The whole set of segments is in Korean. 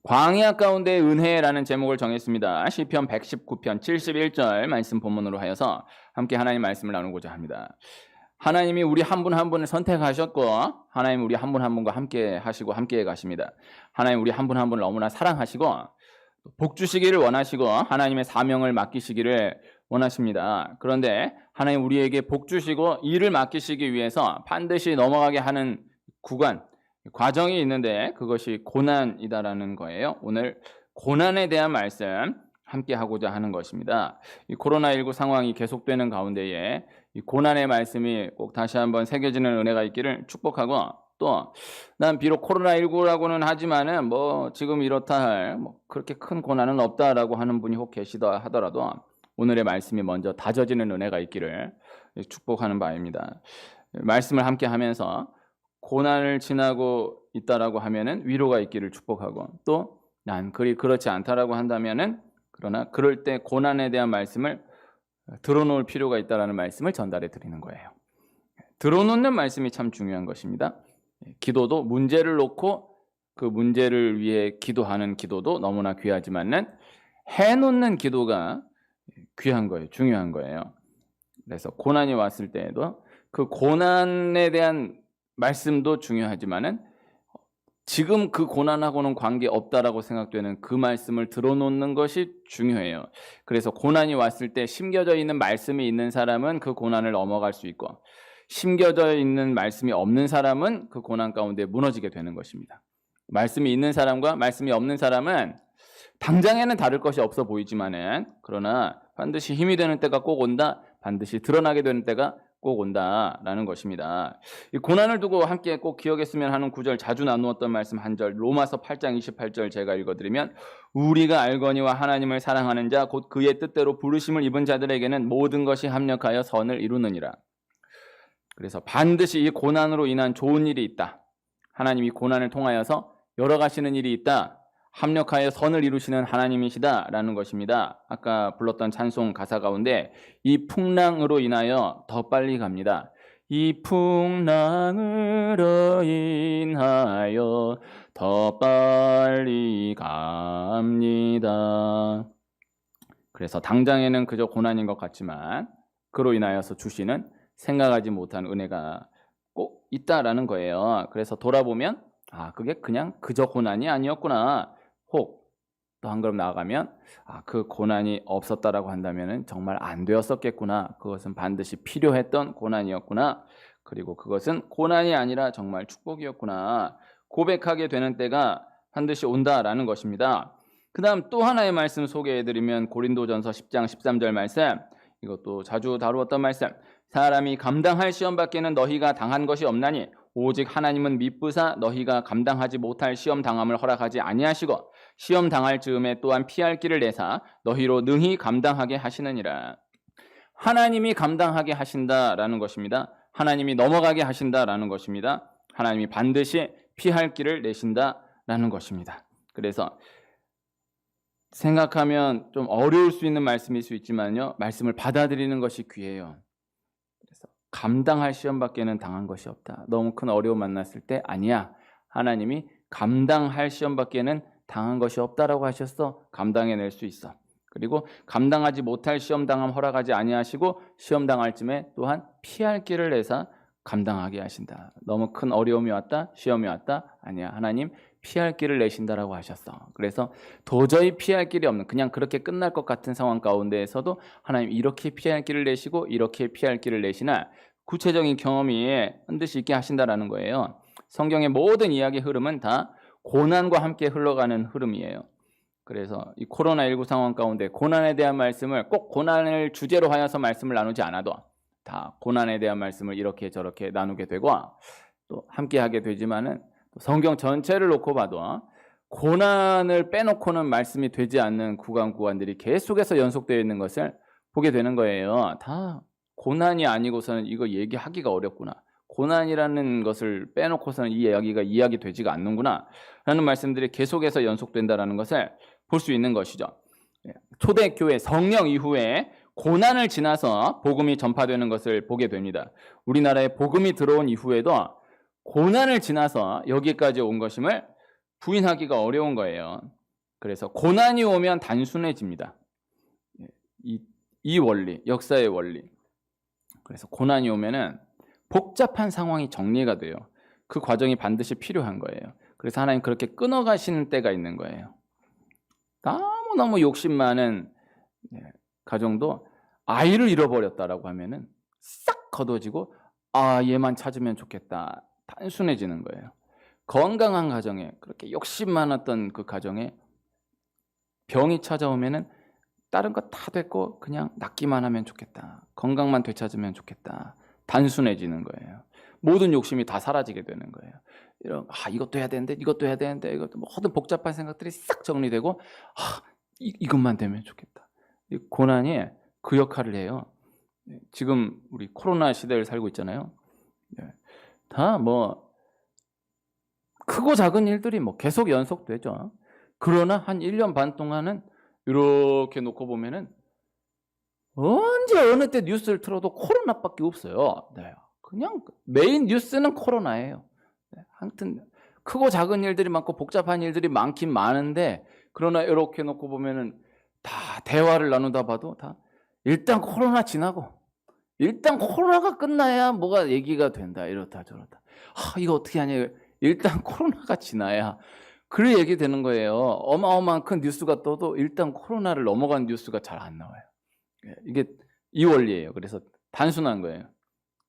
광야 가운데 은혜라는 제목을 정했습니다. 시편 119편 71절 말씀 본문으로 하여서 함께 하나님 말씀을 나누고자 합니다. 하나님이 우리 한 분 한 분을 선택하셨고 하나님 우리 한 분 한 분과 함께 하시고 함께 가십니다. 하나님 우리 한 분 한 분을 너무나 사랑하시고 복 주시기를 원하시고 하나님의 사명을 맡기시기를 원하십니다. 그런데 하나님 우리에게 복 주시고 일을 맡기시기 위해서 반드시 넘어가게 하는 과정이 있는데 그것이 고난이다라는 거예요. 오늘 고난에 대한 말씀 함께 하고자 하는 것입니다. 이 코로나19 상황이 계속되는 가운데에 이 고난의 말씀이 꼭 다시 한번 새겨지는 은혜가 있기를 축복하고, 또 난 비록 코로나19라고는 하지만은 뭐 지금 이렇다 할 뭐 그렇게 큰 고난은 없다라고 하는 분이 혹 계시다 하더라도 오늘의 말씀이 먼저 다져지는 은혜가 있기를 축복하는 바입니다. 말씀을 함께 하면서 고난을 지나고 있다라고 하면은 위로가 있기를 축복하고, 또 난 그렇지 않다라고 한다면은 그러나 그럴 때 고난에 대한 말씀을 들어놓을 필요가 있다라는 말씀을 전달해 드리는 거예요. 들어놓는 말씀이 참 중요한 것입니다. 기도도 문제를 놓고 그 문제를 위해 기도하는 기도도 너무나 귀하지만은 해놓는 기도가 귀한 거예요. 중요한 거예요. 그래서 고난이 왔을 때에도 그 고난에 대한 말씀도 중요하지만은 지금 그 고난하고는 관계없다라고 생각되는 그 말씀을 들어놓는 것이 중요해요. 그래서 고난이 왔을 때 심겨져 있는 말씀이 있는 사람은 그 고난을 넘어갈 수 있고, 심겨져 있는 말씀이 없는 사람은 그 고난 가운데 무너지게 되는 것입니다. 말씀이 있는 사람과 말씀이 없는 사람은 당장에는 다를 것이 없어 보이지만은 그러나 반드시 힘이 되는 때가 꼭 온다, 반드시 드러나게 되는 때가 꼭 온다라는 것입니다. 이 고난을 두고 함께 꼭 기억했으면 하는 구절, 자주 나누었던 말씀 한 절, 로마서 8장 28절 제가 읽어드리면, 우리가 알거니와 하나님을 사랑하는 자 곧 그의 뜻대로 부르심을 입은 자들에게는 모든 것이 합력하여 선을 이루느니라. 그래서 반드시 이 고난으로 인한 좋은 일이 있다. 하나님이 고난을 통하여서 열어가시는 일이 있다. 합력하여 선을 이루시는 하나님이시다라는 것입니다. 아까 불렀던 찬송 가사 가운데 이 풍랑으로 인하여 더 빨리 갑니다. 이 풍랑으로 인하여 더 빨리 갑니다. 그래서 당장에는 그저 고난인 것 같지만 그로 인하여서 주시는 생각하지 못한 은혜가 꼭 있다라는 거예요. 그래서 돌아보면 그게 그냥 그저 고난이 아니었구나. 혹 또 한 걸음 나아가면 그 고난이 없었다라고 한다면 정말 안 되었었겠구나. 그것은 반드시 필요했던 고난이었구나. 그리고 그것은 고난이 아니라 정말 축복이었구나. 고백하게 되는 때가 반드시 온다라는 것입니다. 그 다음 또 하나의 말씀 소개해드리면 고린도전서 10장 13절 말씀, 이것도 자주 다루었던 말씀. 사람이 감당할 시험 밖에는 너희가 당한 것이 없나니 오직 하나님은 미쁘사 너희가 감당하지 못할 시험 당함을 허락하지 아니하시고 시험 당할 즈음에 또한 피할 길을 내사 너희로 능히 감당하게 하시느니라. 하나님이 감당하게 하신다라는 것입니다. 하나님이 넘어가게 하신다라는 것입니다. 하나님이 반드시 피할 길을 내신다라는 것입니다. 그래서 생각하면 좀 어려울 수 있는 말씀일 수 있지만요, 말씀을 받아들이는 것이 귀해요. 그래서 감당할 시험밖에는 당한 것이 없다. 너무 큰 어려움 만났을 때 아니야, 하나님이 감당할 시험밖에는 당한 것이 없다라고 하셨어. 감당해낼 수 있어. 그리고 감당하지 못할 시험 당함 허락하지 아니하시고 시험 당할 쯤에 또한 피할 길을 내사 감당하게 하신다. 너무 큰 어려움이 왔다, 시험이 왔다, 아니야, 하나님 피할 길을 내신다라고 하셨어. 그래서 도저히 피할 길이 없는, 그냥 그렇게 끝날 것 같은 상황 가운데에서도 하나님 이렇게 피할 길을 내시고 이렇게 피할 길을 내시나 구체적인 경험이 반드시 있게 하신다라는 거예요. 성경의 모든 이야기 흐름은 다 고난과 함께 흘러가는 흐름이에요. 그래서 이 코로나19 상황 가운데 고난에 대한 말씀을 꼭 고난을 주제로 하여서 말씀을 나누지 않아도 다 고난에 대한 말씀을 이렇게 저렇게 나누게 되고 또 함께 하게 되지만은 성경 전체를 놓고 봐도 고난을 빼놓고는 말씀이 되지 않는 구간들이 계속해서 연속되어 있는 것을 보게 되는 거예요. 다 고난이 아니고서는 이거 얘기하기가 어렵구나. 고난이라는 것을 빼놓고서는 이 이야기가 이야기되지가 않는구나 라는 말씀들이 계속해서 연속된다는 것을 볼 수 있는 것이죠. 초대교회 성령 이후에 고난을 지나서 복음이 전파되는 것을 보게 됩니다. 우리나라에 복음이 들어온 이후에도 고난을 지나서 여기까지 온 것임을 부인하기가 어려운 거예요. 그래서 고난이 오면 단순해집니다. 이 원리, 역사의 원리. 그래서 고난이 오면은 복잡한 상황이 정리가 돼요. 그 과정이 반드시 필요한 거예요. 그래서 하나님 그렇게 끊어가시는 때가 있는 거예요. 너무너무 욕심 많은 가정도 아이를 잃어버렸다라고 하면은 싹 걷어지고 얘만 찾으면 좋겠다. 단순해지는 거예요. 건강한 가정에, 그렇게 욕심 많았던 그 가정에 병이 찾아오면은 다른 거 다 됐고 그냥 낫기만 하면 좋겠다. 건강만 되찾으면 좋겠다. 단순해지는 거예요. 모든 욕심이 다 사라지게 되는 거예요. 이것도 해야 되는데, 이것도 해야 되는데, 이것도 모든 복잡한 생각들이 싹 정리되고 이것만 되면 좋겠다. 이 고난이 그 역할을 해요. 지금 우리 코로나 시대를 살고 있잖아요. 다 크고 작은 일들이 계속 연속되죠. 그러나 한 1년 반 동안은 이렇게 놓고 보면은 언제 어느 때 뉴스를 틀어도 코로나밖에 없어요. 그냥 메인 뉴스는 코로나예요. 하여튼 크고 작은 일들이 많고 복잡한 일들이 많긴 많은데, 그러나 이렇게 놓고 보면은 다 대화를 나누다 봐도 다 일단 코로나 지나고, 일단 코로나가 끝나야 뭐가 얘기가 된다. 이렇다 저렇다. 이거 어떻게 하냐. 일단 코로나가 지나야 그래 얘기 되는 거예요. 어마어마한 큰 뉴스가 떠도 일단 코로나를 넘어간 뉴스가 잘 안 나와요. 이게 이 원리예요. 그래서 단순한 거예요.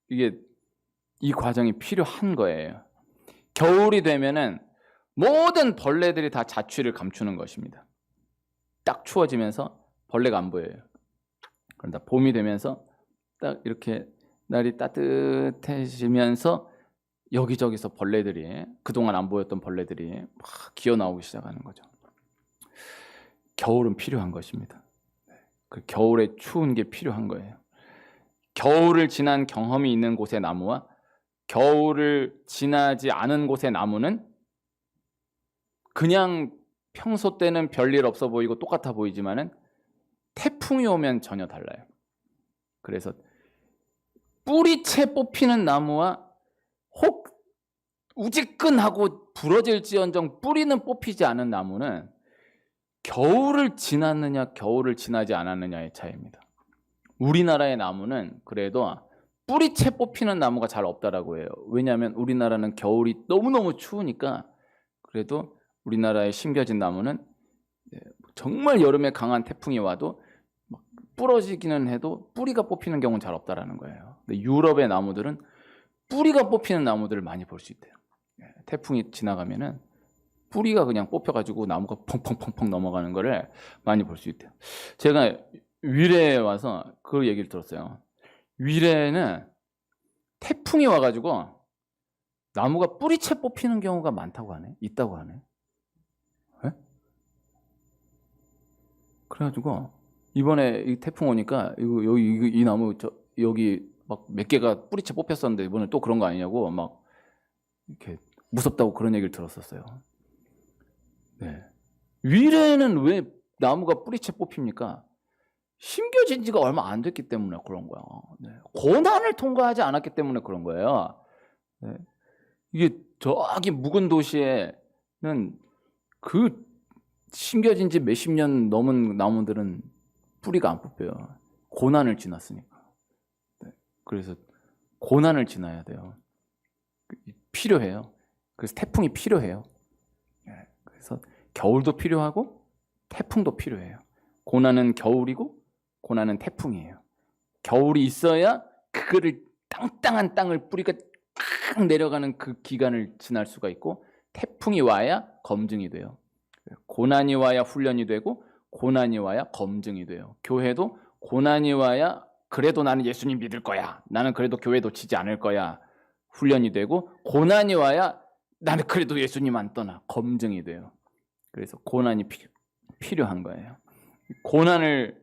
이 과정이 필요한 거예요. 겨울이 되면은 모든 벌레들이 다 자취를 감추는 것입니다. 딱 추워지면서 벌레가 안 보여요. 그런데 봄이 되면서 딱 이렇게 날이 따뜻해지면서 여기저기서 벌레들이, 그동안 안 보였던 벌레들이 막 기어 나오기 시작하는 거죠. 겨울은 필요한 것입니다. 그 겨울에 추운 게 필요한 거예요. 겨울을 지난 경험이 있는 곳의 나무와 겨울을 지나지 않은 곳의 나무는 그냥 평소 때는 별일 없어 보이고 똑같아 보이지만은 태풍이 오면 전혀 달라요. 그래서 뿌리채 뽑히는 나무와 혹 우지끈하고 부러질지언정 뿌리는 뽑히지 않은 나무는 겨울을 지났느냐 겨울을 지나지 않았느냐의 차이입니다. 우리나라의 나무는 그래도 뿌리채 뽑히는 나무가 잘 없다라고 해요. 왜냐하면 우리나라는 겨울이 너무너무 추우니까. 그래도 우리나라에 심겨진 나무는 정말 여름에 강한 태풍이 와도 부러지기는 해도 뿌리가 뽑히는 경우는 잘 없다라는 거예요. 근데 유럽의 나무들은 뿌리가 뽑히는 나무들을 많이 볼 수 있대요. 태풍이 지나가면은 뿌리가 그냥 뽑혀가지고 나무가 펑펑펑펑 넘어가는 거를 많이 볼 수 있대요. 제가 위례에 와서 그 얘기를 들었어요. 위례는 태풍이 와가지고 나무가 뿌리채 뽑히는 경우가 많다고 하네. 있다고 하네. 네? 그래가지고 이번에 이 태풍 오니까 이 나무 여기 막 몇 개가 뿌리채 뽑혔었는데 이번에 또 그런 거 아니냐고 막 이렇게 무섭다고 그런 얘기를 들었었어요. 네. 위례는 왜 나무가 뿌리채 뽑힙니까? 심겨진 지가 얼마 안 됐기 때문에 그런 거야. 네. 고난을 통과하지 않았기 때문에 그런 거예요. 네. 이게 저기 묵은 도시에는 그 심겨진 지 몇십 년 넘은 나무들은 뿌리가 안 뽑혀요. 고난을 지났으니까. 네. 그래서 고난을 지나야 돼요. 필요해요. 그래서 태풍이 필요해요. 네. 그래서 겨울도 필요하고 태풍도 필요해요. 고난은 겨울이고 고난은 태풍이에요. 겨울이 있어야 그거를 땅땅한 땅을 뿌리가 탁 내려가는 그 기간을 지날 수가 있고, 태풍이 와야 검증이 돼요. 고난이 와야 훈련이 되고 고난이 와야 검증이 돼요. 교회도 고난이 와야 그래도 나는 예수님 믿을 거야, 나는 그래도 교회 놓치지 않을 거야 훈련이 되고, 고난이 와야 나는 그래도 예수님 안 떠나 검증이 돼요. 그래서 고난이 필요한 거예요. 고난을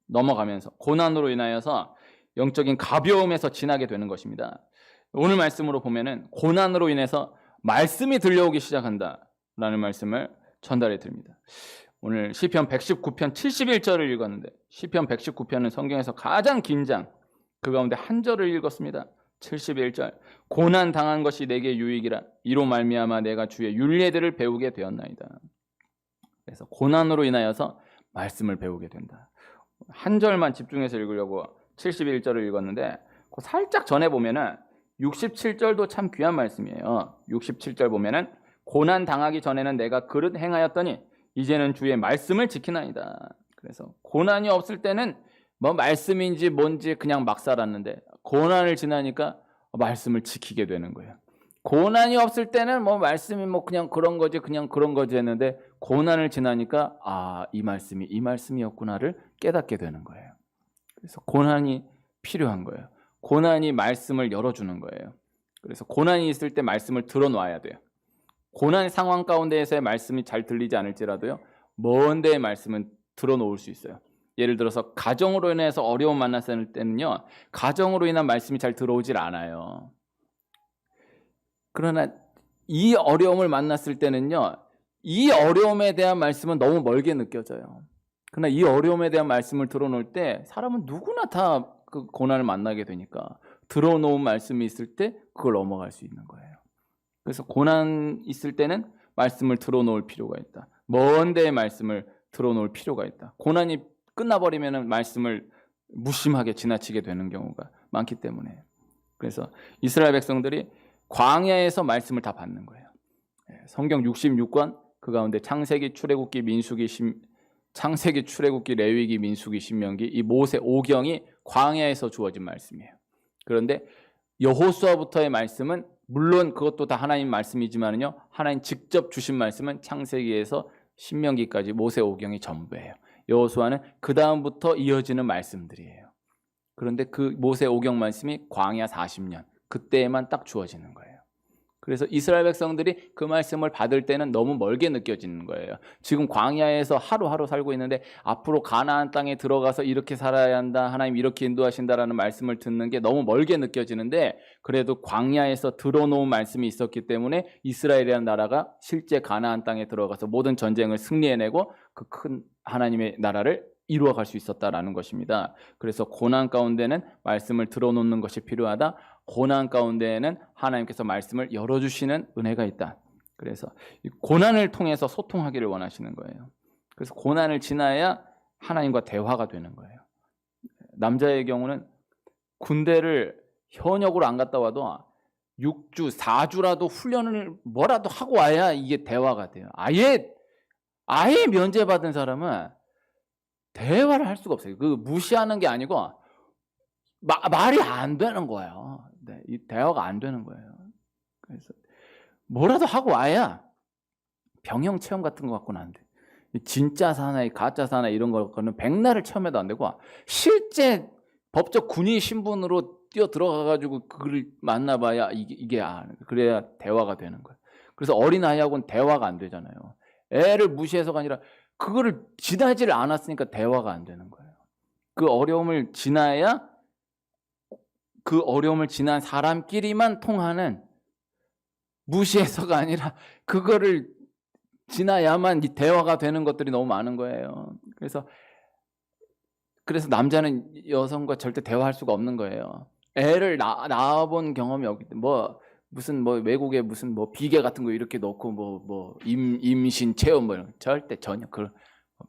넘어가면서 고난으로 인하여서 영적인 가벼움에서 지나게 되는 것입니다. 오늘 말씀으로 보면은 고난으로 인해서 말씀이 들려오기 시작한다라는 말씀을 전달해 드립니다. 오늘 시편 119편 71절을 읽었는데, 시편 119편은 성경에서 가장 긴 장, 그 가운데 한 절을 읽었습니다. 71절. 고난 당한 것이 내게 유익이라, 이로 말미암아 내가 주의 율례들을 배우게 되었나이다. 그래서 고난으로 인하여서 말씀을 배우게 된다. 한 절만 집중해서 읽으려고 71절을 읽었는데 그 살짝 전에 보면은 67절도 참 귀한 말씀이에요. 67절 보면은 고난 당하기 전에는 내가 그릇 행하였더니 이제는 주의 말씀을 지키나이다. 그래서 고난이 없을 때는 뭐 말씀인지 뭔지 그냥 막 살았는데 고난을 지나니까 말씀을 지키게 되는 거예요. 고난이 없을 때는 뭐 말씀이 뭐 그냥 그런 거지 했는데 고난을 지나니까 이 말씀이었구나를 깨닫게 되는 거예요. 그래서 고난이 필요한 거예요. 고난이 말씀을 열어주는 거예요. 그래서 고난이 있을 때 말씀을 들어놔야 돼요. 고난 상황 가운데에서의 말씀이 잘 들리지 않을지라도요, 먼 데의 말씀은 들어놓을 수 있어요. 예를 들어서 가정으로 인해서 어려움 만났을 때는요, 가정으로 인한 말씀이 잘 들어오질 않아요. 그러나 이 어려움을 만났을 때는요, 이 어려움에 대한 말씀은 너무 멀게 느껴져요. 그러나 이 어려움에 대한 말씀을 들어놓을 때 사람은 누구나 다 그 고난을 만나게 되니까 들어놓은 말씀이 있을 때 그걸 넘어갈 수 있는 거예요. 그래서 고난 있을 때는 말씀을 들어놓을 필요가 있다. 먼 데의 말씀을 들어놓을 필요가 있다. 고난이 끝나버리면 말씀을 무심하게 지나치게 되는 경우가 많기 때문에. 그래서 이스라엘 백성들이 광야에서 말씀을 다 받는 거예요. 성경 66권 그 가운데 창세기, 출애굽기, 레위기, 민수기, 신명기 이 모세 5경이 광야에서 주어진 말씀이에요. 그런데 여호수아부터의 말씀은 물론 그것도 다 하나님 말씀이지만요, 하나님 직접 주신 말씀은 창세기에서 신명기까지 모세 5경이 전부예요. 여호수아는 그 다음부터 이어지는 말씀들이에요. 그런데 그 모세 5경 말씀이 광야 40년 그때에만 딱 주어지는 거예요. 그래서 이스라엘 백성들이 그 말씀을 받을 때는 너무 멀게 느껴지는 거예요. 지금 광야에서 하루하루 살고 있는데 앞으로 가나안 땅에 들어가서 이렇게 살아야 한다, 하나님 이렇게 인도하신다라는 말씀을 듣는 게 너무 멀게 느껴지는데, 그래도 광야에서 들어놓은 말씀이 있었기 때문에 이스라엘이라는 나라가 실제 가나안 땅에 들어가서 모든 전쟁을 승리해내고 그 큰 하나님의 나라를 이루어갈 수 있었다라는 것입니다. 그래서 고난 가운데는 말씀을 들어놓는 것이 필요하다. 고난 가운데에는 하나님께서 말씀을 열어주시는 은혜가 있다. 그래서 고난을 통해서 소통하기를 원하시는 거예요. 그래서 고난을 지나야 하나님과 대화가 되는 거예요. 남자의 경우는 군대를 현역으로 안 갔다 와도 6주, 4주라도 훈련을 뭐라도 하고 와야 이게 대화가 돼요. 아예 면제받은 사람은 대화를 할 수가 없어요. 그 무시하는 게 아니고 말이 안 되는 거예요. 네, 이 대화가 안 되는 거예요. 그래서 뭐라도 하고 와야 병영 체험 같은 거 갖고는 안 돼. 진짜 사나이, 가짜 사나이 이런 거는 백날을 체험해도 안 되고 실제 법적 군인 신분으로 뛰어 들어가가지고 그걸 만나봐야 그래야 대화가 되는 거예요. 그래서 어린아이하고는 대화가 안 되잖아요. 애를 무시해서가 아니라 그거를 지나지를 않았으니까 대화가 안 되는 거예요. 그 어려움을 지나야 그 어려움을 지난 사람끼리만 통하는, 무시해서가 아니라 그거를 지나야만 이 대화가 되는 것들이 너무 많은 거예요. 그래서 남자는 여성과 절대 대화할 수가 없는 거예요. 애를 낳아본 경험이 없기 때문에 무슨 외국에 무슨 비계 같은 거 이렇게 넣고 임신 체험 이런 절대 전혀 그런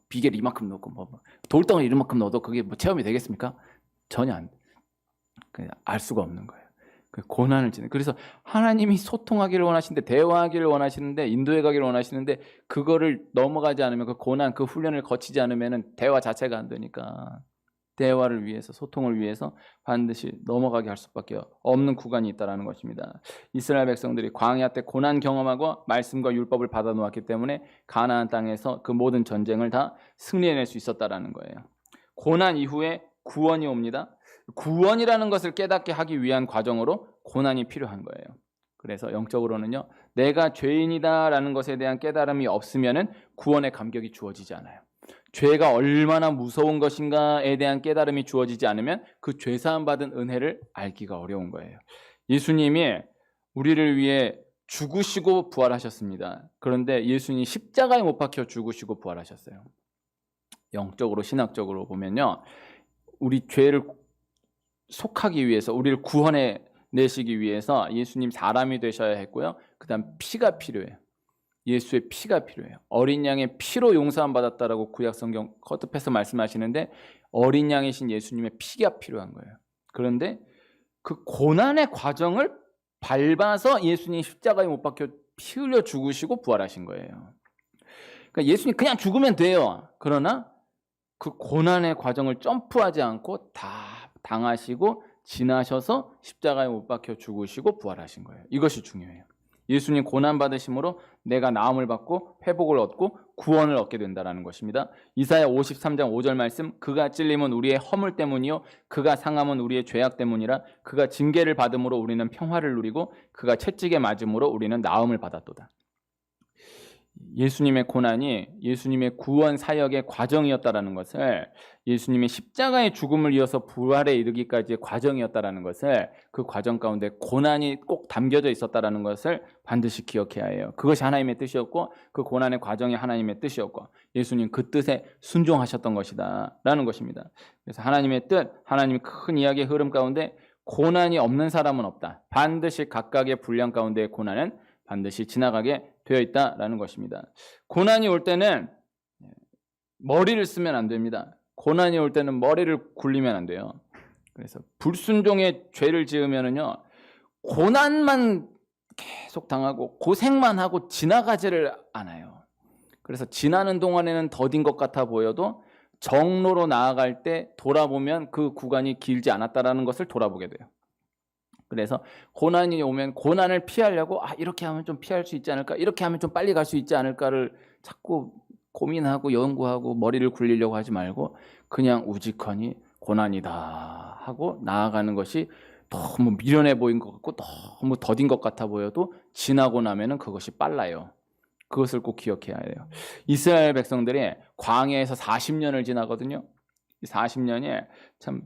비계를 이만큼 넣고 돌덩이 이만큼 넣어도 그게 체험이 되겠습니까? 전혀 안 돼. 그냥 알 수가 없는 거예요. 그 고난을 지는. 그래서 하나님이 소통하기를 원하시는데, 대화하기를 원하시는데, 인도해 가기를 원하시는데 그거를 넘어가지 않으면, 그 고난, 그 훈련을 거치지 않으면 대화 자체가 안 되니까 대화를 위해서, 소통을 위해서 반드시 넘어가게 할 수밖에 없는 구간이 있다는 것입니다. 이스라엘 백성들이 광야 때 고난 경험하고 말씀과 율법을 받아 놓았기 때문에 가나안 땅에서 그 모든 전쟁을 다 승리해낼 수 있었다는 거예요. 고난 이후에 구원이 옵니다. 구원이라는 것을 깨닫게 하기 위한 과정으로 고난이 필요한 거예요. 그래서 영적으로는요, 내가 죄인이다라는 것에 대한 깨달음이 없으면은 구원의 감격이 주어지지 않아요. 죄가 얼마나 무서운 것인가에 대한 깨달음이 주어지지 않으면 그 죄사함 받은 은혜를 알기가 어려운 거예요. 예수님이 우리를 위해 죽으시고 부활하셨습니다. 그런데 예수님이 십자가에 못 박혀 죽으시고 부활하셨어요. 영적으로, 신학적으로 보면요, 우리 죄를 속하기 위해서, 우리를 구원해 내시기 위해서 예수님 사람이 되셔야 했고요, 그 다음 피가 필요해요. 예수의 피가 필요해요. 어린 양의 피로 용서함 받았다라고 구약성경 거듭해서 말씀하시는데 어린 양이신 예수님의 피가 필요한 거예요. 그런데 그 고난의 과정을 밟아서 예수님이 십자가에 못 박혀 피 흘려 죽으시고 부활하신 거예요. 그러니까 예수님 그냥 죽으면 돼요. 그러나 그 고난의 과정을 점프하지 않고 다 당하시고 지나셔서 십자가에 못 박혀 죽으시고 부활하신 거예요. 이것이 중요해요. 예수님 고난 받으심으로 내가 나음을 받고 회복을 얻고 구원을 얻게 된다는 것입니다. 이사야 53장 5절 말씀, 그가 찔림은 우리의 허물 때문이요 그가 상함은 우리의 죄악 때문이라. 그가 징계를 받음으로 우리는 평화를 누리고 그가 채찍에 맞음으로 우리는 나음을 받았도다. 예수님의 고난이 예수님의 구원 사역의 과정이었다라는 것을, 예수님의 십자가의 죽음을 이어서 부활에 이르기까지의 과정이었다라는 것을, 그 과정 가운데 고난이 꼭 담겨져 있었다라는 것을 반드시 기억해야 해요. 그것이 하나님의 뜻이었고 그 고난의 과정이 하나님의 뜻이었고 예수님 그 뜻에 순종하셨던 것이다 라는 것입니다. 그래서 하나님의 뜻, 하나님의 큰 이야기의 흐름 가운데 고난이 없는 사람은 없다. 반드시 각각의 분량 가운데의 고난은 반드시 지나가게 되어 있다라는 것입니다. 고난이 올 때는 머리를 쓰면 안 됩니다. 고난이 올 때는 머리를 굴리면 안 돼요. 그래서 불순종의 죄를 지으면은요, 고난만 계속 당하고 고생만 하고 지나가지를 않아요. 그래서 지나는 동안에는 더딘 것 같아 보여도 정로로 나아갈 때 돌아보면 그 구간이 길지 않았다라는 것을 돌아보게 돼요. 그래서 고난이 오면 고난을 피하려고 이렇게 하면 좀 피할 수 있지 않을까, 이렇게 하면 좀 빨리 갈 수 있지 않을까를 자꾸 고민하고 연구하고 머리를 굴리려고 하지 말고 그냥 우직하니 고난이다 하고 나아가는 것이 너무 미련해 보인 것 같고 너무 더딘 것 같아 보여도 지나고 나면은 그것이 빨라요. 그것을 꼭 기억해야 해요. 이스라엘 백성들이 광야에서 40년을 지나거든요. 이 40년이 참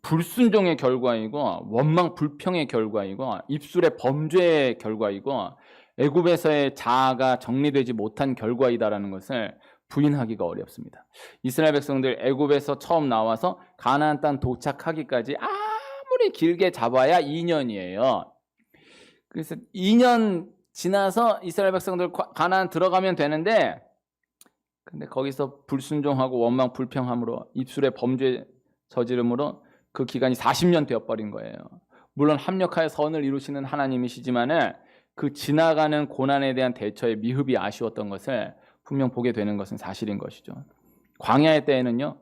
불순종의 결과이고 원망 불평의 결과이고 입술의 범죄의 결과이고 애굽에서의 자아가 정리되지 못한 결과이다라는 것을 부인하기가 어렵습니다. 이스라엘 백성들 애굽에서 처음 나와서 가나안 땅 도착하기까지 아무리 길게 잡아야 2년이에요. 그래서 2년 지나서 이스라엘 백성들 가나안 들어가면 되는데, 근데 거기서 불순종하고 원망 불평함으로 입술의 범죄 저지름으로 그 기간이 40년 되어버린 거예요. 물론 합력하여 선을 이루시는 하나님이시지만은 그 지나가는 고난에 대한 대처의 미흡이 아쉬웠던 것을 분명 보게 되는 것은 사실인 것이죠. 광야의 때에는요,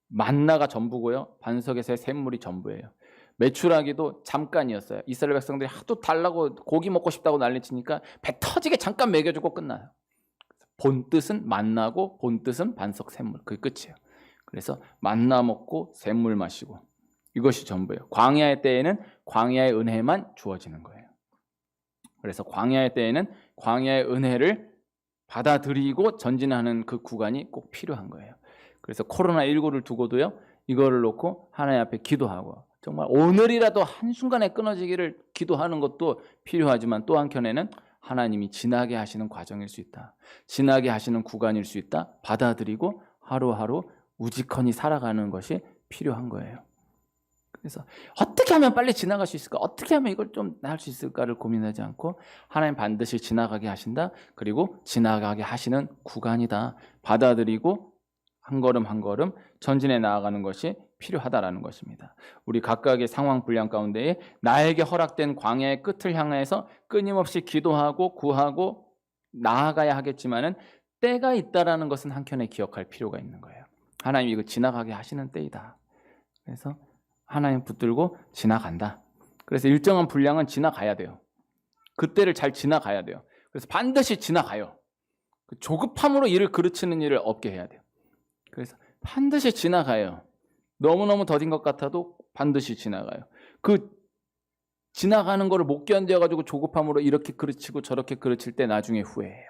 만나가 전부고요, 반석에서의 샘물이 전부예요. 메추라기도 잠깐이었어요. 이스라엘 백성들이 하도 달라고 고기 먹고 싶다고 난리치니까 배 터지게 잠깐 먹여주고 끝나요. 본 뜻은 만나고 본 뜻은 반석 샘물, 그게 끝이에요. 그래서 만나 먹고 샘물 마시고 이것이 전부예요. 광야의 때에는 광야의 은혜만 주어지는 거예요. 그래서 광야의 때에는 광야의 은혜를 받아들이고 전진하는 그 구간이 꼭 필요한 거예요. 그래서 코로나19를 두고도요, 이거를 놓고 하나님 앞에 기도하고 정말 오늘이라도 한순간에 끊어지기를 기도하는 것도 필요하지만 또 한켠에는 하나님이 지나게 하시는 과정일 수 있다, 지나게 하시는 구간일 수 있다, 받아들이고 하루하루 우직헌이 살아가는 것이 필요한 거예요. 그래서 어떻게 하면 빨리 지나갈 수 있을까, 어떻게 하면 이걸 좀 할 수 있을까를 고민하지 않고 하나님 반드시 지나가게 하신다, 그리고 지나가게 하시는 구간이다, 받아들이고 한 걸음 한 걸음 전진해 나아가는 것이 필요하다라는 것입니다. 우리 각각의 상황 분량 가운데에 나에게 허락된 광야의 끝을 향해서 끊임없이 기도하고 구하고 나아가야 하겠지만은 때가 있다라는 것은 한켠에 기억할 필요가 있는 거예요. 하나님 이거 지나가게 하시는 때이다. 그래서 하나님 붙들고 지나간다. 그래서 일정한 분량은 지나가야 돼요. 그때를 잘 지나가야 돼요. 그래서 반드시 지나가요. 조급함으로 일을 그르치는 일을 없게 해야 돼요. 그래서 반드시 지나가요. 너무너무 더딘 것 같아도 반드시 지나가요. 그 지나가는 거를 못 견뎌가지고 조급함으로 이렇게 그르치고 저렇게 그르칠 때 나중에 후회해요.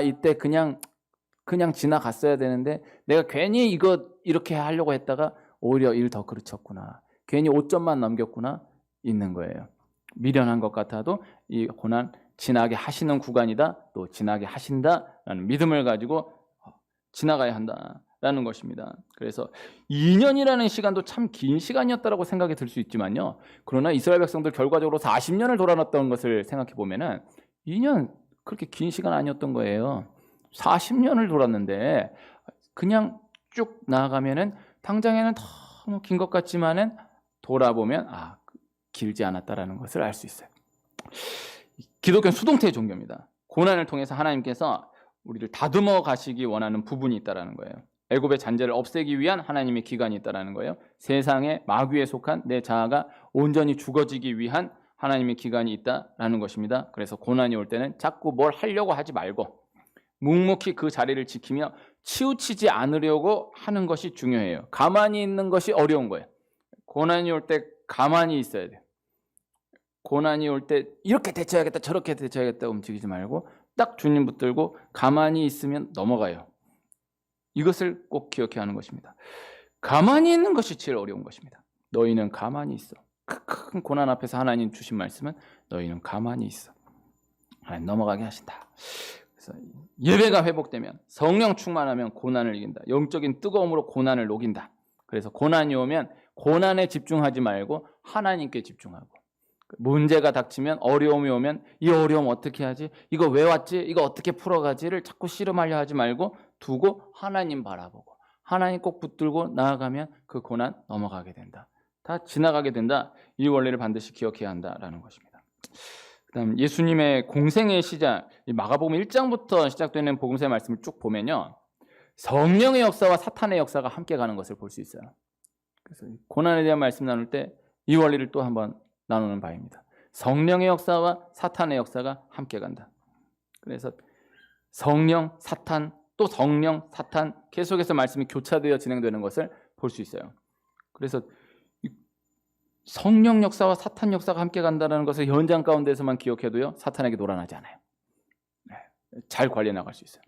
이때 그냥 지나갔어야 되는데 내가 괜히 이거 이렇게 하려고 했다가 오히려 일 더 그르쳤구나, 괜히 5점만 넘겼구나 있는 거예요. 미련한 것 같아도 이 고난 지나게 하시는 구간이다, 또 지나게 하신다라는 믿음을 가지고 지나가야 한다라는 것입니다. 그래서 2년이라는 시간도 참 긴 시간이었다라고 생각이 들 수 있지만요, 그러나 이스라엘 백성들 결과적으로 40년을 돌아놨던 것을 생각해 보면은 2년 그렇게 긴 시간 아니었던 거예요. 40년을 돌았는데 그냥 쭉 나아가면은 당장에는 너무 긴 것 같지만은 돌아보면 길지 않았다라는 것을 알 수 있어요. 기독교는 수동태의 종교입니다. 고난을 통해서 하나님께서 우리를 다듬어 가시기 원하는 부분이 있다라는 거예요. 애굽의 잔재를 없애기 위한 하나님의 기간이 있다라는 거예요. 세상의 마귀에 속한 내 자아가 온전히 죽어지기 위한 하나님의 기간이 있다라는 것입니다. 그래서 고난이 올 때는 자꾸 뭘 하려고 하지 말고 묵묵히 그 자리를 지키며 치우치지 않으려고 하는 것이 중요해요. 가만히 있는 것이 어려운 거예요. 고난이 올 때 가만히 있어야 돼요. 고난이 올 때 이렇게 대처해야겠다 저렇게 대처해야겠다 움직이지 말고 딱 주님 붙들고 가만히 있으면 넘어가요. 이것을 꼭 기억해야 하는 것입니다. 가만히 있는 것이 제일 어려운 것입니다. 너희는 가만히 있어. 큰 고난 앞에서 하나님 주신 말씀은 너희는 가만히 있어. 하나님 넘어가게 하신다. 그래서 예배가 회복되면 성령 충만하면 고난을 이긴다. 영적인 뜨거움으로 고난을 녹인다. 그래서 고난이 오면 고난에 집중하지 말고 하나님께 집중하고 문제가 닥치면 어려움이 오면 이 어려움 어떻게 하지? 이거 왜 왔지? 이거 어떻게 풀어가지를 자꾸 씨름하려 하지 말고 두고 하나님 바라보고 하나님 꼭 붙들고 나아가면 그 고난 넘어가게 된다. 다 지나가게 된다. 이 원리를 반드시 기억해야 한다라는 것입니다. 그다음 예수님의 공생의 시작, 마가복음 1장부터 시작되는 복음서의 말씀을 쭉 보면요. 성령의 역사와 사탄의 역사가 함께 가는 것을 볼 수 있어요. 그래서 고난에 대한 말씀 나눌 때 이 원리를 또 한번 나누는 바입니다. 성령의 역사와 사탄의 역사가 함께 간다. 그래서 성령, 사탄, 또 성령, 사탄 계속해서 말씀이 교차되어 진행되는 것을 볼 수 있어요. 그래서 성령 역사와 사탄 역사가 함께 간다는 것을 현장 가운데서만 기억해도요. 사탄에게 놀아나지 않아요. 잘 관리해 나갈 수 있어요.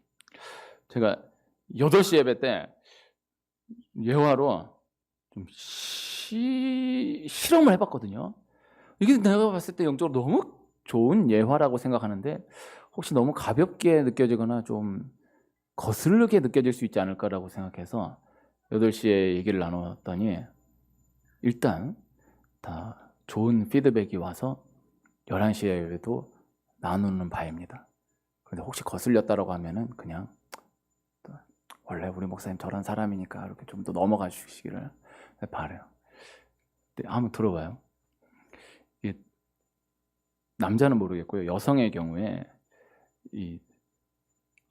제가 8시 예배 때 예화로 좀 실험을 해봤거든요. 이게 내가 봤을 때 영적으로 너무 좋은 예화라고 생각하는데 혹시 너무 가볍게 느껴지거나 좀 거슬르게 느껴질 수 있지 않을까라고 생각해서 8시에 얘기를 나눴더니 일단 다 좋은 피드백이 와서 11시에 예배도 나누는 바입니다. 그런데 혹시 거슬렸다라고 하면은 그냥 원래 우리 목사님 저런 사람이니까 이렇게 좀 더 넘어가 주시기를 바라요. 한번 들어봐요. 남자는 모르겠고요. 여성의 경우에 이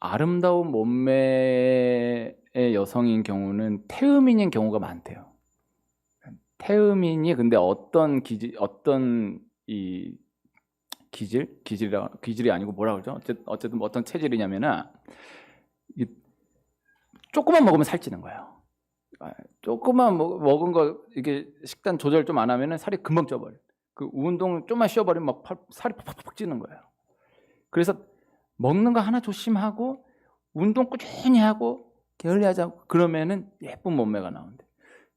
아름다운 몸매의 여성인 경우는 태음인인 경우가 많대요. 태음인이 근데 어떤 기질이 아니고 뭐라 그러죠? 어쨌든 어떤 체질이냐면은 조금만 먹으면 살찌는 거예요. 조금만 먹은 거 이게 식단 조절 좀 안 하면은 살이 금방 쪄버려. 그 운동 좀만 쉬어버리면 막 살이 팍팍 찌는 거예요. 그래서 먹는 거 하나 조심하고 운동 꾸준히 하고 게을리하지 않고 그러면은 예쁜 몸매가 나온대.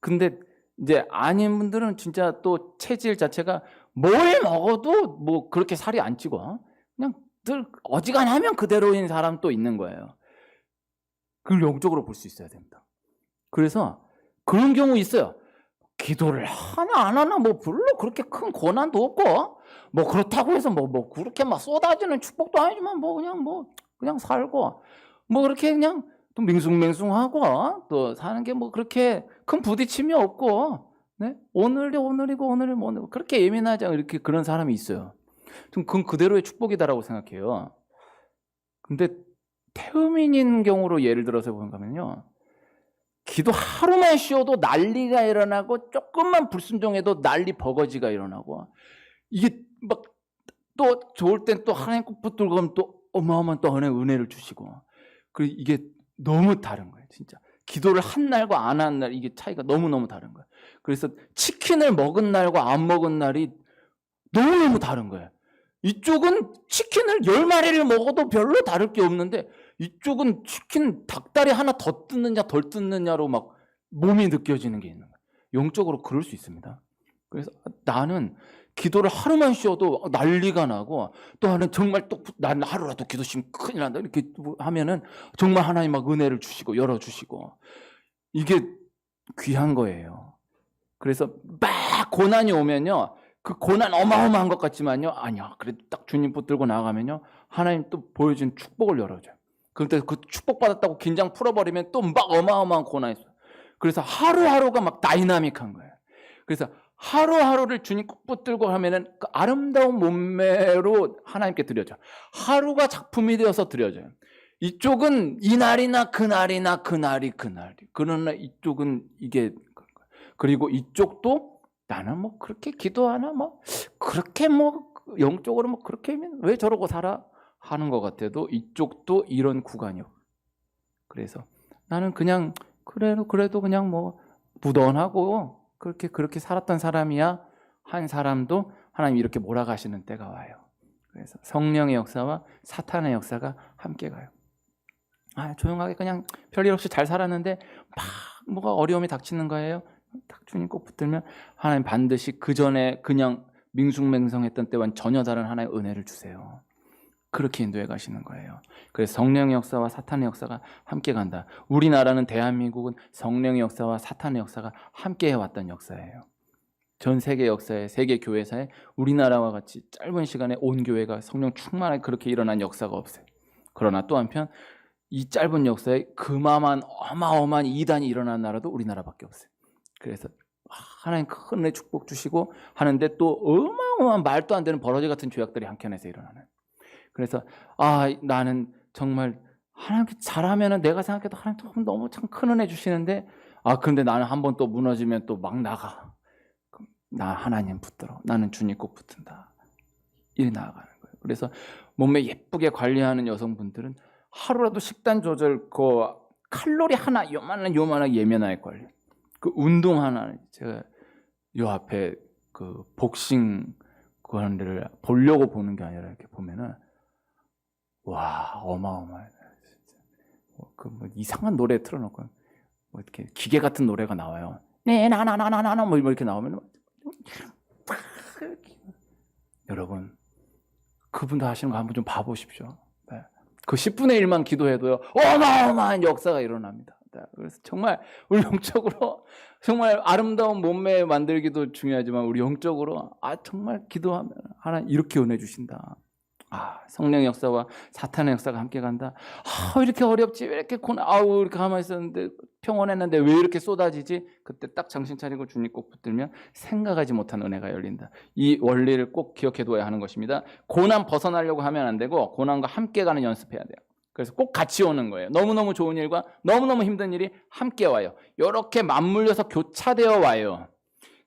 근데 이제 아닌 분들은 진짜 또 체질 자체가 뭘 먹어도 뭐 그렇게 살이 안 찌고 그냥 늘 어지간하면 그대로인 사람 또 있는 거예요. 그걸 영적으로 볼 수 있어야 됩니다. 그래서 그런 경우 있어요. 기도를 하나 안 하나 뭐 별로 그렇게 큰 고난도 없고 뭐 그렇다고 해서 뭐 그렇게 막 쏟아지는 축복도 아니지만 뭐 그냥 살고 뭐 그렇게 그냥 또 맹숭맹숭하고 또 사는 게 뭐 그렇게 큰 부딪힘이 없고 네? 오늘이고 오늘이 뭐 그렇게 예민하지 않고 이렇게 그런 사람이 있어요. 좀 그건 그대로의 축복이다라고 생각해요. 근데 태음인인 경우로 예를 들어서 보면요. 기도 하루만 쉬어도 난리가 일어나고 조금만 불순종해도 난리 버거지가 일어나고 이게 막 또 좋을 땐 또 하나님 꼭 붙들고 가면 또 어마어마한 또 은혜를 주시고 그리고 이게 너무 다른 거예요. 진짜 기도를 한 날과 안 한 날 이게 차이가 너무너무 다른 거예요. 그래서 치킨을 먹은 날과 안 먹은 날이 너무너무 다른 거예요. 이쪽은 치킨을 10마리를 먹어도 별로 다를 게 없는데 이쪽은 치킨 닭다리 하나 더 뜯느냐 덜 뜯느냐로 막 몸이 느껴지는 게 있는 거예요. 영적으로 그럴 수 있습니다. 그래서 나는 기도를 하루만 쉬어도 난리가 나고 또 하나는 정말 또 나는 하루라도 기도 쉬면 큰일 난다 이렇게 하면은 정말 하나님 막 은혜를 주시고 열어주시고 이게 귀한 거예요. 그래서 막 고난이 오면요 그 고난 어마어마한 것 같지만요 아니야 그래도 딱 주님 붙들고 나가면요 하나님 또 보여준 축복을 열어줘요. 그런데 그 축복받았다고 긴장 풀어버리면 또 막 어마어마한 고난이 있어요. 그래서 하루하루가 막 다이나믹한 거예요. 그래서 하루하루를 주님 꼭 붙들고 하면은 그 아름다운 몸매로 하나님께 드려져. 하루가 작품이 되어서 드려져요. 이쪽은 이날이나 그날이나 그날이. 그러나 이쪽은 이게, 그리고 이쪽도 나는 뭐 그렇게 기도하나 뭐 그렇게 뭐 영적으로 뭐 그렇게 왜 저러고 살아 하는 것 같아도 이쪽도 이런 구간이요. 그래서 나는 그냥 그래도 그냥 뭐 무던하고 그렇게 살았던 사람이야 한 사람도 하나님 이렇게 몰아가시는 때가 와요. 그래서 성령의 역사와 사탄의 역사가 함께 가요. 조용하게 그냥 별일 없이 잘 살았는데 막 뭐가 어려움이 닥치는 거예요. 딱 주님 꼭 붙들면 하나님 반드시 그 전에 그냥 밍숭맹성했던 때와는 전혀 다른 하나의 은혜를 주세요. 그렇게 인도해 가시는 거예요. 그래서 성령의 역사와 사탄의 역사가 함께 간다. 우리나라는 대한민국은 성령의 역사와 사탄의 역사가 함께 해왔던 역사예요. 전 세계 역사에, 세계 교회사에 우리나라와 같이 짧은 시간에 온 교회가 성령 충만하게 그렇게 일어난 역사가 없어요. 그러나 또 한편 이 짧은 역사에 그마만 어마어마한 이단이 일어난 나라도 우리나라밖에 없어요. 그래서 하나님 큰 은혜 축복 주시고 하는데 또 어마어마한 말도 안 되는 버러지 같은 죄악들이 한켠에서 일어나는. 그래서 나는 정말 하나님께 잘하면은 내가 생각해도 하나님 너무 참 큰 은혜 주시는데 그런데 나는 한번 또 무너지면 또 막 나가. 나 하나님 붙들어. 나는 주님 꼭 붙든다. 이렇게 나아가는 거예요. 그래서 몸매 예쁘게 관리하는 여성분들은 하루라도 식단 조절, 그 칼로리 하나 요만하게 예민하게 관리. 그 운동 하나, 제가 요 앞에 그 복싱 그런 데를 보려고 보는 게 아니라 이렇게 보면은 와 어마어마해. 뭐 이상한 노래 틀어놓고 뭐 이렇게 기계 같은 노래가 나와요. 네 나나나나나 뭐 이렇게 나오면 여러분 그분도 하시는 거 한번 좀 봐보십시오. 네. 그 10분의 1만 기도해도요 어마어마한 역사가 일어납니다. 네. 그래서 정말 우리 영적으로 정말 아름다운 몸매 만들기도 중요하지만 우리 영적으로 정말 기도하면 하나님 이렇게 은혜 주신다. 성령의 역사와 사탄의 역사가 함께 간다. 이렇게 어렵지 왜 이렇게 이렇게 가만히 있었는데 평온했는데 왜 이렇게 쏟아지지? 그때 딱 정신 차리고 주님 꼭 붙들면 생각하지 못한 은혜가 열린다. 이 원리를 꼭 기억해둬야 하는 것입니다. 고난 벗어나려고 하면 안 되고 고난과 함께 가는 연습해야 돼요. 그래서 꼭 같이 오는 거예요. 너무너무 좋은 일과 너무너무 힘든 일이 함께 와요. 이렇게 맞물려서 교차되어 와요.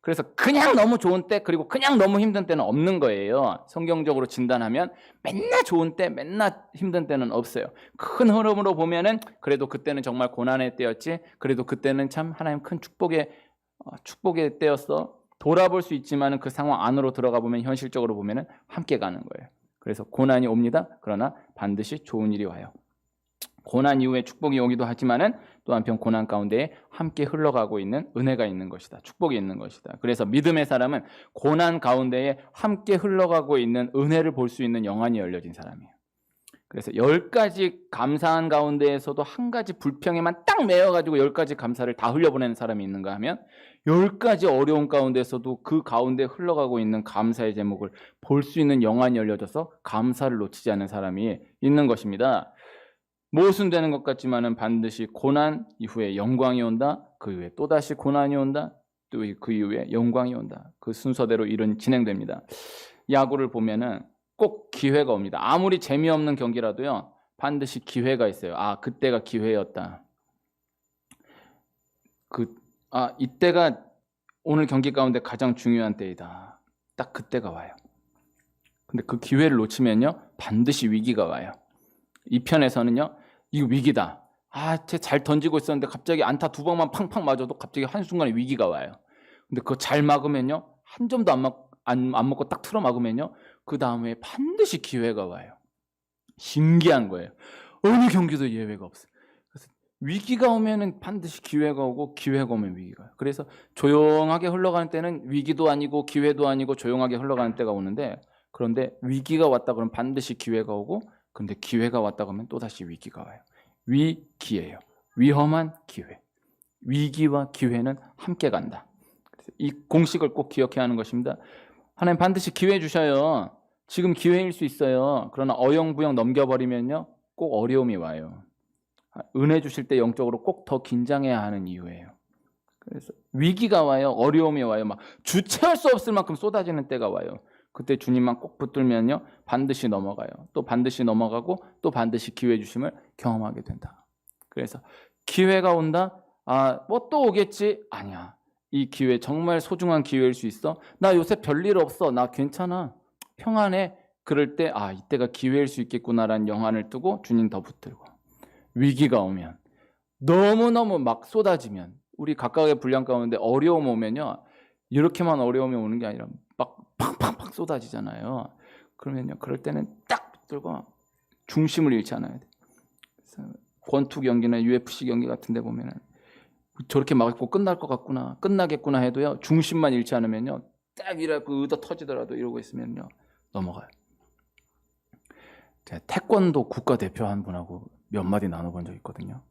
그래서 그냥 너무 좋은 때 그리고 그냥 너무 힘든 때는 없는 거예요. 성경적으로 진단하면 맨날 좋은 때 맨날 힘든 때는 없어요. 큰 흐름으로 보면은 그래도 그때는 정말 고난의 때였지. 그래도 그때는 참 하나님 큰 축복의 때였어. 돌아볼 수 있지만은 그 상황 안으로 들어가 보면 현실적으로 보면은 함께 가는 거예요. 그래서 고난이 옵니다. 그러나 반드시 좋은 일이 와요. 고난 이후에 축복이 오기도 하지만은 또 한편 고난 가운데 함께 흘러가고 있는 은혜가 있는 것이다. 축복이 있는 것이다. 그래서 믿음의 사람은 고난 가운데에 함께 흘러가고 있는 은혜를 볼 수 있는 영안이 열려진 사람이에요. 그래서 10가지 감사한 가운데에서도 한 가지 불평에만 딱 매여가지고 10가지 감사를 다 흘려보내는 사람이 있는가 하면 10가지 어려운 가운데서도 그 가운데 흘러가고 있는 감사의 제목을 볼 수 있는 영안이 열려져서 감사를 놓치지 않는 사람이 있는 것입니다. 모순되는 것 같지만은 반드시 고난 이후에 영광이 온다. 그 이후에 또다시 고난이 온다. 또 그 이후에 영광이 온다. 그 순서대로 일은 진행됩니다. 야구를 보면은 꼭 기회가 옵니다. 아무리 재미없는 경기라도요. 반드시 기회가 있어요. 그때가 기회였다. 이때가 오늘 경기 가운데 가장 중요한 때이다. 딱 그때가 와요. 근데 그 기회를 놓치면요. 반드시 위기가 와요. 이 편에서는요. 이거 위기다. 쟤 잘 던지고 있었는데 갑자기 안타 2방만 팡팡 맞아도 갑자기 한순간에 위기가 와요. 근데 그거 잘 막으면요. 한 점도 안 먹고 딱 틀어 막으면요. 그 다음에 반드시 기회가 와요. 신기한 거예요. 어느 경기도 예외가 없어요. 그래서 위기가 오면은 반드시 기회가 오고 기회가 오면 위기가 와요. 그래서 조용하게 흘러가는 때는 위기도 아니고 기회도 아니고 조용하게 흘러가는 때가 오는데 그런데 위기가 왔다 그러면 반드시 기회가 오고 근데 기회가 왔다 그러면 또다시 위기가 와요. 위기예요. 위험한 기회. 위기와 기회는 함께 간다. 이 공식을 꼭 기억해야 하는 것입니다. 하나님 반드시 기회 주셔요. 지금 기회일 수 있어요. 그러나 어영부영 넘겨버리면요, 꼭 어려움이 와요. 은혜 주실 때 영적으로 꼭 더 긴장해야 하는 이유예요. 그래서 위기가 와요. 어려움이 와요. 막 주체할 수 없을 만큼 쏟아지는 때가 와요. 그때 주님만 꼭 붙들면요, 반드시 넘어가요. 또 반드시 넘어가고 또 반드시 기회 주심을 경험하게 된다. 그래서 기회가 온다? 뭐 또 오겠지? 아니야. 이 기회 정말 소중한 기회일 수 있어. 나 요새 별일 없어. 나 괜찮아. 평안해. 그럴 때 이때가 기회일 수 있겠구나라는 영안을 뜨고 주님 더 붙들고, 위기가 오면, 너무너무 막 쏟아지면, 우리 각각의 분량 가운데 어려움 오면요, 이렇게만 어려움이 오는 게 아니라 막 팡팡팡 쏟아지잖아요. 그러면요, 그럴 때는 딱 붙들고 중심을 잃지 않아야 돼. 그래서 권투 경기나 UFC 경기 같은 데 보면은 저렇게 맞고 끝날 것 같구나, 끝나겠구나 해도요, 중심만 잃지 않으면요, 딱 이러고 의도 터지더라도 이러고 있으면요, 넘어가요. 제가 태권도 국가대표 한 분하고 몇 마디 나눠본 적 있거든요.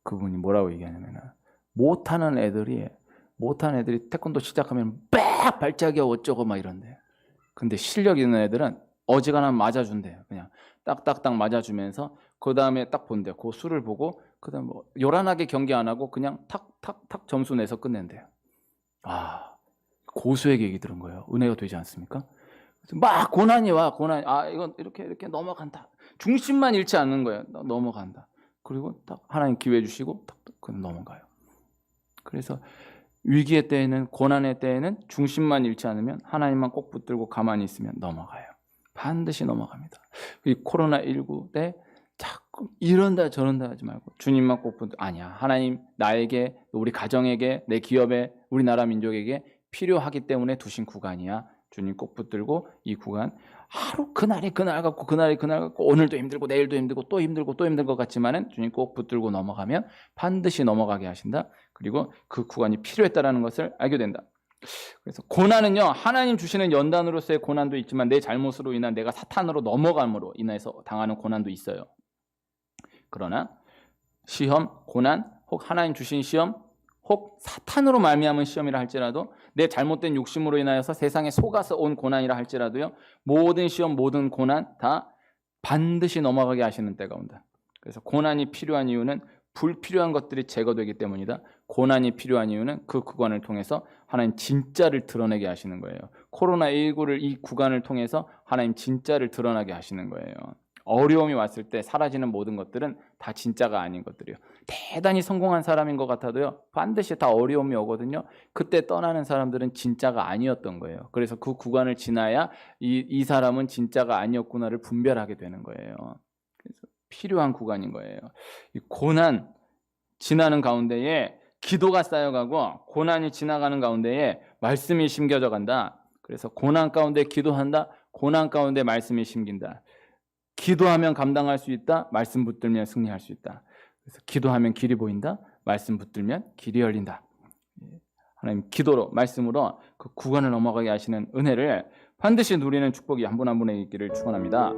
그분이 뭐라고 얘기하냐면은, 못하는 애들이 태권도 시작하면 빡 발작이 어쩌고 막 이런데, 근데 실력 있는 애들은 어지간하면 맞아준대요. 그냥 딱딱딱 맞아주면서 그 다음에 딱 본대요. 그 수를 보고 그 다음 뭐 요란하게 경기 안 하고 그냥 탁탁탁 점수 내서 끝낸대요. 고수에게 얘기 들은 거예요. 은혜가 되지 않습니까? 막 고난이 와. 이건 이렇게 넘어간다. 중심만 잃지 않는 거예요. 넘어간다. 그리고 딱 하나님 기회 주시고 딱 그냥 넘어가요. 그래서 위기의 때에는, 고난의 때에는 중심만 잃지 않으면, 하나님만 꼭 붙들고 가만히 있으면 넘어가요. 반드시 넘어갑니다. 이 코로나19 때 자꾸 이런다 저런다 하지 말고 주님만 꼭 붙들고, 아니야, 하나님 나에게, 우리 가정에게, 내 기업에, 우리나라 민족에게 필요하기 때문에 두신 구간이야. 주님 꼭 붙들고 이 구간, 하루 그날 같고 오늘도 힘들고 내일도 힘들고 또 힘들고 또 힘든 것 같지만은 주님 꼭 붙들고 넘어가면 반드시 넘어가게 하신다. 그리고 그 구간이 필요했다라는 것을 알게 된다. 그래서 고난은요, 하나님 주시는 연단으로서의 고난도 있지만 내 잘못으로 인한, 내가 사탄으로 넘어감으로 인해서 당하는 고난도 있어요. 그러나 시험, 고난, 혹 하나님 주신 시험, 혹 사탄으로 말미암은 시험이라 할지라도, 내 잘못된 욕심으로 인하여서 세상에 속아서 온 고난이라 할지라도요, 모든 시험, 모든 고난 다 반드시 넘어가게 하시는 때가 온다. 그래서 고난이 필요한 이유는 불필요한 것들이 제거되기 때문이다. 고난이 필요한 이유는 그 구간을 통해서 하나님 진짜를 드러내게 하시는 거예요. 코로나19를 이 구간을 통해서 하나님 진짜를 드러나게 하시는 거예요. 어려움이 왔을 때 사라지는 모든 것들은 다 진짜가 아닌 것들이에요. 대단히 성공한 사람인 것 같아도요, 반드시 다 어려움이 오거든요. 그때 떠나는 사람들은 진짜가 아니었던 거예요. 그래서 그 구간을 지나야 이 사람은 진짜가 아니었구나를 분별하게 되는 거예요. 그래서 필요한 구간인 거예요. 이 고난 지나는 가운데에 기도가 쌓여가고, 고난이 지나가는 가운데에 말씀이 심겨져 간다. 그래서 고난 가운데 기도한다. 고난 가운데 말씀이 심긴다. 기도하면 감당할 수 있다. 말씀 붙들면 승리할 수 있다. 그래서 기도하면 길이 보인다. 말씀 붙들면 길이 열린다. 하나님 기도로, 말씀으로 그 구간을 넘어가게 하시는 은혜를 반드시 누리는 축복이 한 분 한 분에게 있기를 축원합니다.